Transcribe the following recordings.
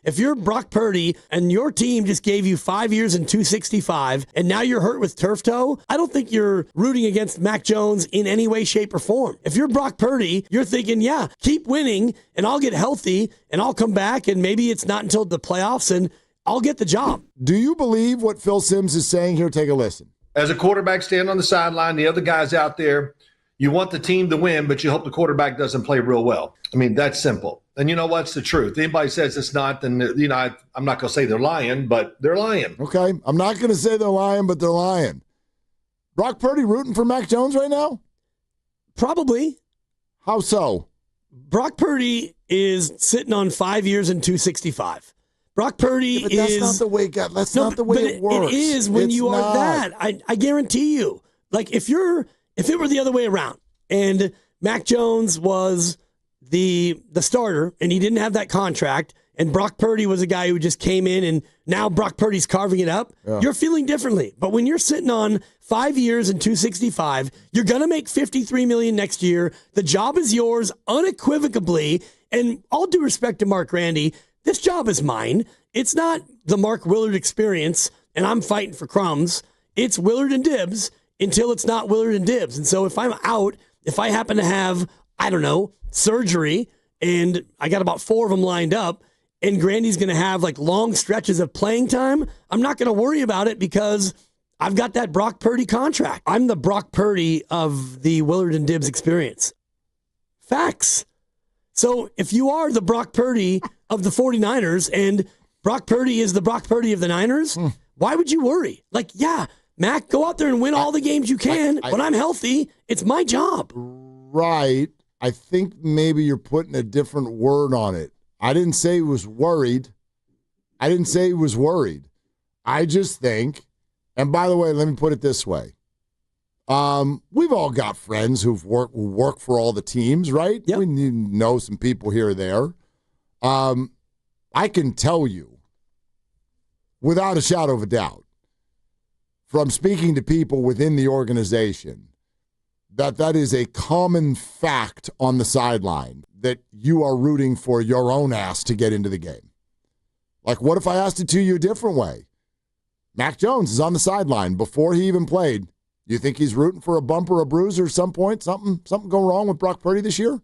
If you're Brock Purdy and your team just gave you 5 years and 265, and now you're hurt with turf toe, I don't think you're rooting against Mac Jones in any way, shape, or form. If you're Brock Purdy, you're thinking, yeah, keep winning, and I'll get healthy, and I'll come back, and maybe it's not until the playoffs, and I'll get the job. Do you believe what Phil Simms is saying here? Take a listen. As a quarterback standing on the sideline, the other guys out there, you want the team to win, but you hope the quarterback doesn't play real well. I mean, that's simple. And you know what's the truth? Anybody says it's not, then, I'm not going to say they're lying, but they're lying. Okay, I'm not going to say they're lying, but they're lying. Brock Purdy rooting for Mac Jones right now? Probably. How so? Brock Purdy is sitting on 5 years and 265. Brock Purdy but is not the way not the way it works. It is when it's you not. are that. I guarantee you. Like if it were the other way around and Mac Jones was the starter and he didn't have that contract and Brock Purdy was a guy who just came in and now Brock Purdy's carving it up, you're feeling differently. But when you're sitting on 5 years and 265, you're going to make $53 million next year. The job is yours unequivocally. And all due respect to Mark Randy, this job is mine. It's not the Mark Willard experience, and I'm fighting for crumbs. It's Willard and Dibs until it's not Willard and Dibs. And so if I'm out, if I happen to have, surgery, and I got about 4 of them lined up, and Grandy's going to have like long stretches of playing time, I'm not going to worry about it because I've got that Brock Purdy contract. I'm the Brock Purdy of the Willard and Dibs experience. Facts. So if you are the Brock Purdy of the 49ers and Brock Purdy is the Brock Purdy of the Niners, why would you worry? Like, yeah, Mac, go out there and win all the games you can. When I'm healthy, it's my job. Right. I think maybe you're putting a different word on it. I didn't say he was worried. I just think, and by the way, let me put it this way. We've all got friends who work for all the teams, right? Yep. We know some people here or there. I can tell you, without a shadow of a doubt, from speaking to people within the organization, that is a common fact on the sideline, that you are rooting for your own ass to get into the game. Like, what if I asked it to you a different way? Mac Jones is on the sideline before he even played. You think he's rooting for a bump or a bruise or some point? Something go wrong with Brock Purdy this year?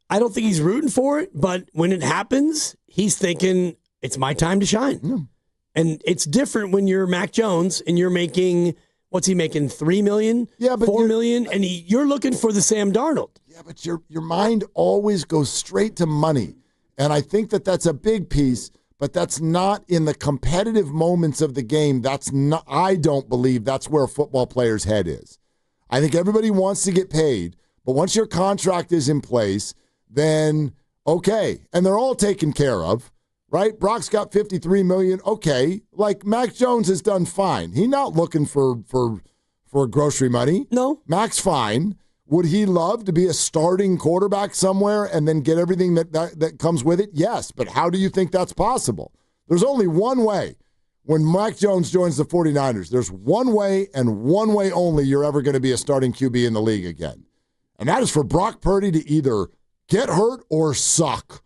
I don't think he's rooting for it, but when it happens, he's thinking, it's my time to shine. And it's different when you're Mac Jones and you're making, what's he making, $3 million, $4 million, and you're looking for the Sam Darnold. Yeah, but your mind always goes straight to money. And I think that's a big piece. But that's not in the competitive moments of the game. I don't believe that's where a football player's head is. I think everybody wants to get paid, but once your contract is in place, then okay. And they're all taken care of, right? Brock's got $53 million. Okay. Like Mac Jones has done fine. He's not looking for grocery money. No. Mac's fine. Would he love to be a starting quarterback somewhere and then get everything that comes with it? Yes, but how do you think that's possible? There's only one way. When Mac Jones joins the 49ers, there's one way and one way only you're ever going to be a starting QB in the league again. And that is for Brock Purdy to either get hurt or suck.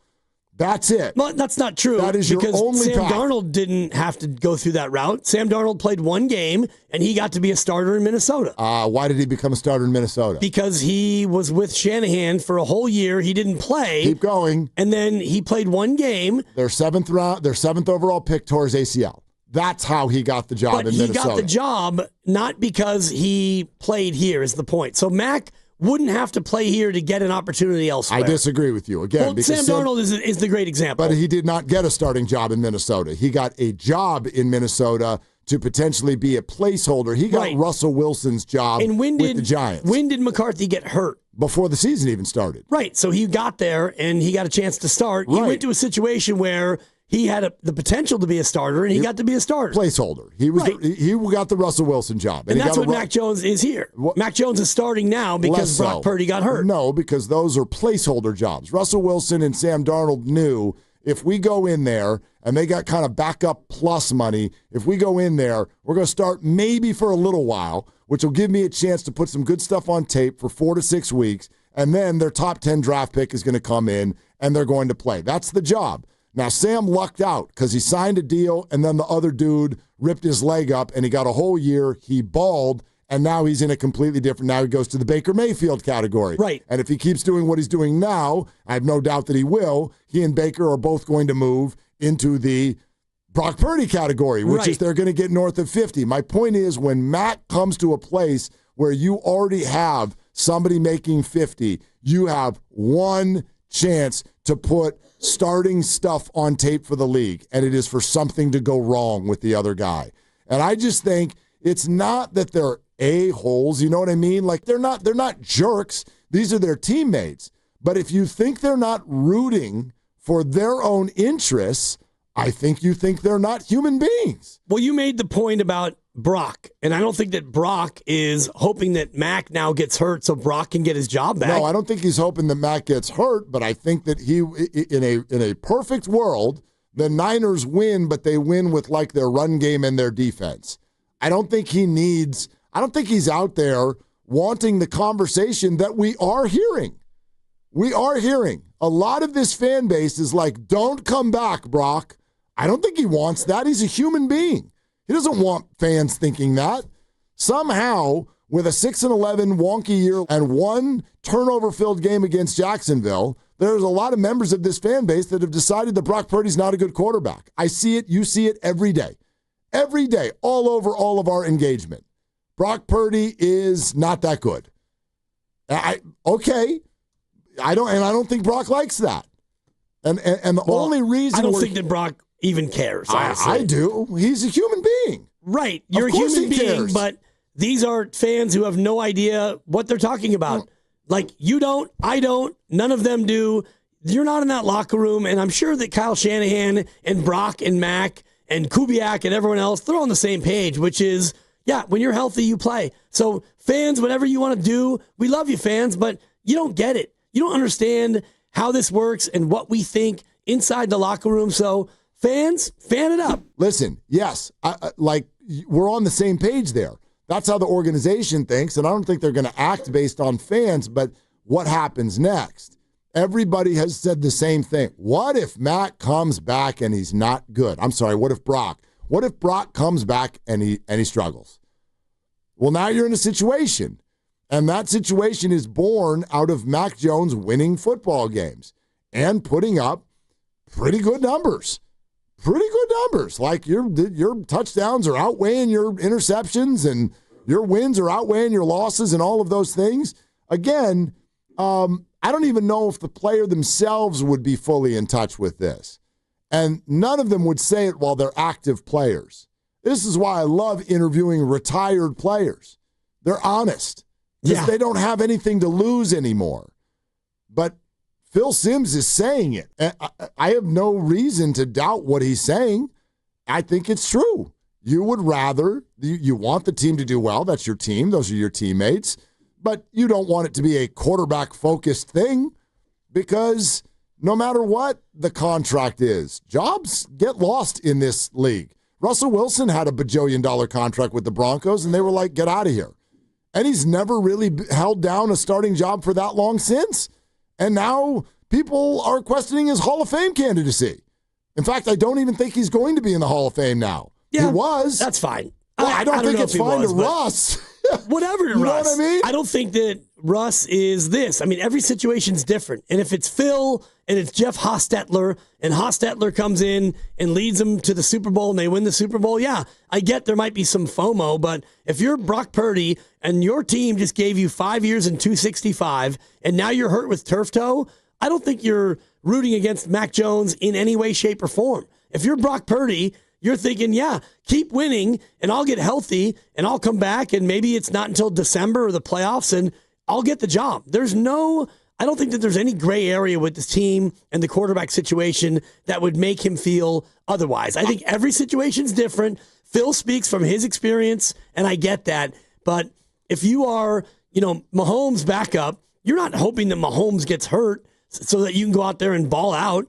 That's it. Well, that's not true. That is your only Sam path. Darnold didn't have to go through that route. Sam Darnold played one game, and he got to be a starter in Minnesota. Why did he become a starter in Minnesota? Because he was with Shanahan for a whole year. He didn't play. Keep going. And then he played one game. Their seventh overall pick tore his ACL. That's how he got the job in Minnesota. But he got the job not because he played here is the point. So Mac wouldn't have to play here to get an opportunity elsewhere. I disagree with you. Again, well, Sam Darnold is the great example. But he did not get a starting job in Minnesota. He got a job in Minnesota to potentially be a placeholder. He got Russell Wilson's job with the Giants. When did McCarthy get hurt? Before the season even started. Right. So he got there, and he got a chance to start. He went to a situation where he had the potential to be a starter, and he got to be a starter. Placeholder. He got the Russell Wilson job. And that's what Mac Jones is here. Mac Jones is starting now because Brock Purdy got hurt. No, because those are placeholder jobs. Russell Wilson and Sam Darnold knew if we go in there, and they got kind of backup plus money, if we go in there, we're going to start maybe for a little while, which will give me a chance to put some good stuff on tape for 4 to 6 weeks, and then their top 10 draft pick is going to come in, and they're going to play. That's the job. Now, Sam lucked out because he signed a deal, and then the other dude ripped his leg up, and he got a whole year. He balled, and now he's in a completely different – now he goes to the Baker Mayfield category. Right. And if he keeps doing what he's doing now, I have no doubt that he will, he and Baker are both going to move into the Brock Purdy category, which is they're going to get north of 50. My point is, when Matt comes to a place where you already have somebody making 50, you have one chance to put starting stuff on tape for the league, and it is for something to go wrong with the other guy. And I just think it's not that they're a-holes, you know what I mean? Like, they're not jerks. These are their teammates. But if you think they're not rooting for their own interests, I think you think they're not human beings. Well, you made the point about Brock, and I don't think that Brock is hoping that Mac now gets hurt so Brock can get his job back. No, I don't think he's hoping that Mac gets hurt, but I think that he, in a perfect world, the Niners win, but they win with like their run game and their defense. I don't think he's out there wanting the conversation that we are hearing. We are hearing. A lot of this fan base is like, don't come back, Brock. I don't think he wants that. He's a human being. He doesn't want fans thinking that. Somehow, with a 6-11 wonky year and one turnover-filled game against Jacksonville, there's a lot of members of this fan base that have decided that Brock Purdy's not a good quarterback. I see it. You see it every day. Every day, all over all of our engagement. Brock Purdy is not that good. I don't think Brock likes that. And the only reason I don't think that Brock even cares. I do. He's a human being. Right. You're a human being, but these are fans who have no idea what they're talking about. Like, you don't, I don't, none of them do. You're not in that locker room, and I'm sure that Kyle Shanahan and Brock and Mac and Kubiak and everyone else, they're on the same page, which is, yeah, when you're healthy, you play. So fans, whatever you want to do, we love you, fans, but you don't get it. You don't understand how this works and what we think inside the locker room. So fans, fan it up. Listen, yes, we're on the same page there. That's how the organization thinks, and I don't think they're going to act based on fans, but what happens next? Everybody has said the same thing. What if Matt comes back and he's not good? I'm sorry, what if Brock? What if Brock comes back and he struggles? Well, now you're in a situation, and that situation is born out of Mac Jones winning football games and putting up pretty good numbers. Pretty good numbers. Like your touchdowns are outweighing your interceptions and your wins are outweighing your losses and all of those things. Again, I don't even know if the player themselves would be fully in touch with this. And none of them would say it while they're active players. This is why I love interviewing retired players. They're honest. Because they don't have anything to lose anymore. But Phil Simms is saying it. I have no reason to doubt what he's saying. I think it's true. You would rather, you want the team to do well. That's your team. Those are your teammates. But you don't want it to be a quarterback-focused thing because no matter what the contract is, jobs get lost in this league. Russell Wilson had a bajillion-dollar contract with the Broncos, and they were like, get out of here. And he's never really held down a starting job for that long since. And now people are questioning his Hall of Fame candidacy. In fact, I don't even think he's going to be in the Hall of Fame now. Yeah, he was. That's fine. Well, I don't think it's fine to Russ. Whatever to Russ. You know what I mean? I don't think that Russ is this. I mean, every situation's different. And if it's Phil and it's Jeff Hostetler and Hostetler comes in and leads them to the Super Bowl and they win the Super Bowl, yeah, I get there might be some FOMO. But if you're Brock Purdy and your team just gave you 5 years and $265 and now you're hurt with turf toe, I don't think you're rooting against Mac Jones in any way, shape, or form. If you're Brock Purdy, you're thinking, yeah, keep winning and I'll get healthy and I'll come back and maybe it's not until December or the playoffs and I'll get the job. I don't think that there's any gray area with this team and the quarterback situation that would make him feel otherwise. I think every situation's different. Phil speaks from his experience and I get that. But if you are, Mahomes' backup, you're not hoping that Mahomes gets hurt so that you can go out there and ball out.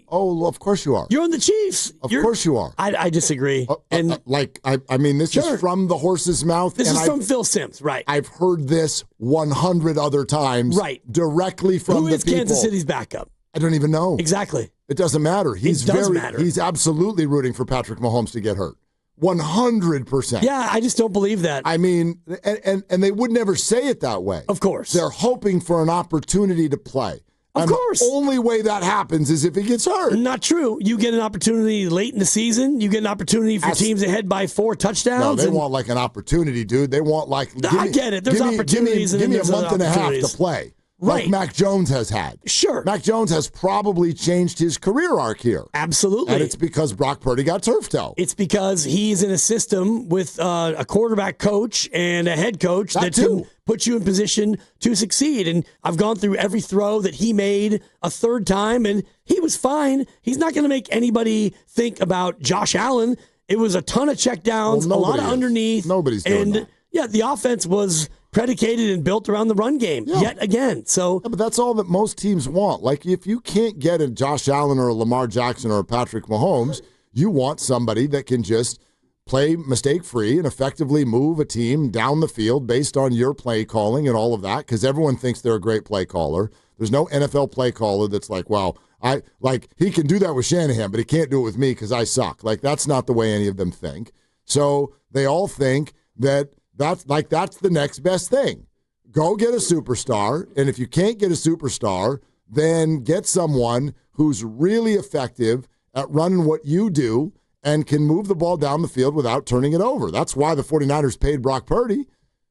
Oh, of course you are. You're on the Chiefs. Of course you are. I disagree. This is from the horse's mouth. This is from Phil Simms, right? I've heard this 100 other times, right? Directly from the people. Who is Kansas City's backup? I don't even know. Exactly. It doesn't matter. It does matter. He's absolutely rooting for Patrick Mahomes to get hurt. 100%. Yeah, I just don't believe that. I mean, and they would never say it that way. Of course. They're hoping for an opportunity to play. Of course. The only way that happens is if he gets hurt. Not true. You get an opportunity late in the season. You get an opportunity for teams ahead by 4 touchdowns. No, they want like an opportunity, dude. They want like. I get it. There's opportunities. Give me a month and a half to play. Right. Like Mac Jones has had. Sure. Mac Jones has probably changed his career arc here. Absolutely. And it's because Brock Purdy got turf toe. It's because he's in a system with a quarterback coach and a head coach that can put you in position to succeed. And I've gone through every throw that he made a third time, and he was fine. He's not going to make anybody think about Josh Allen. It was a ton of checkdowns, a lot of underneath. Nobody's doing that. Yeah, the offense was predicated and built around the run game yet again. So, but that's all that most teams want. Like, if you can't get a Josh Allen or a Lamar Jackson or a Patrick Mahomes, you want somebody that can just play mistake-free and effectively move a team down the field based on your play calling and all of that, because everyone thinks they're a great play caller. There's no NFL play caller that's like, well, he can do that with Shanahan, but he can't do it with me because I suck. Like, that's not the way any of them think. So they all think that that's the next best thing. Go get a superstar, and if you can't get a superstar, then get someone who's really effective at running what you do and can move the ball down the field without turning it over. That's why the 49ers paid Brock Purdy,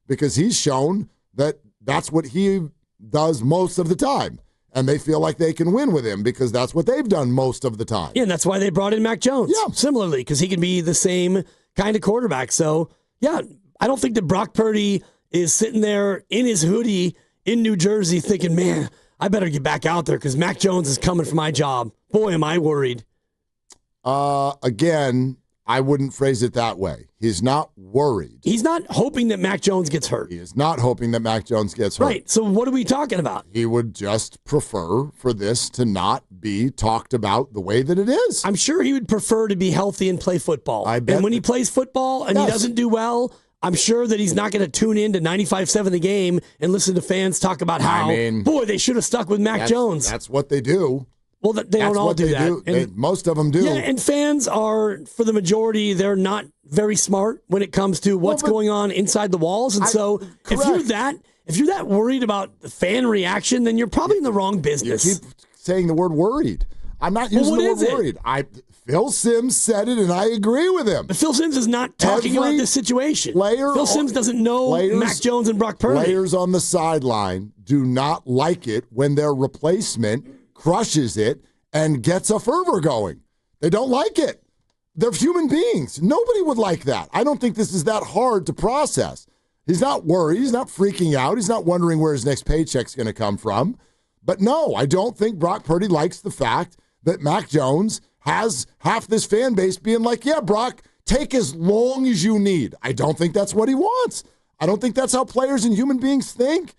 because he's shown that that's what he does most of the time. And they feel like they can win with him because that's what they've done most of the time. Yeah, and that's why they brought in Mac Jones. Yeah. Similarly, because he can be the same kind of quarterback. So, yeah, I don't think that Brock Purdy is sitting there in his hoodie in New Jersey thinking, man, I better get back out there because Mac Jones is coming for my job. Boy, am I worried. Again, I wouldn't phrase it that way. He's not worried. He's not hoping that Mac Jones gets hurt. He is not hoping that Mac Jones gets hurt. Right. So what are we talking about? He would just prefer for this to not be talked about the way that it is. I'm sure he would prefer to be healthy and play football. I bet. And when he plays football and he doesn't do well, I'm sure that he's not going to tune in to 95.7 The Game and listen to fans talk about how, boy, they should have stuck with Mac Jones. That's what they do. Well, they don't all do that. Most of them do. Yeah, and fans are, for the majority, they're not very smart when it comes to what's going on inside the walls. And if you're that worried about the fan reaction, then you're probably in the wrong business. You keep saying the word worried. I'm not using the word worried. Phil Simms said it, and I agree with him. But Phil Simms is not talking about this situation. Phil Simms doesn't know Mac Jones and Brock Purdy. Players on the sideline do not like it when their replacement crushes it and gets a fervor going. They don't like it. They're human beings. Nobody would like that. I don't think this is that hard to process. He's not worried. He's not freaking out. He's not wondering where his next paycheck's going to come from. But no, I don't think Brock Purdy likes the fact that Mac Jones has half this fan base being like, yeah, Brock, take as long as you need. I don't think that's what he wants. I don't think that's how players and human beings think.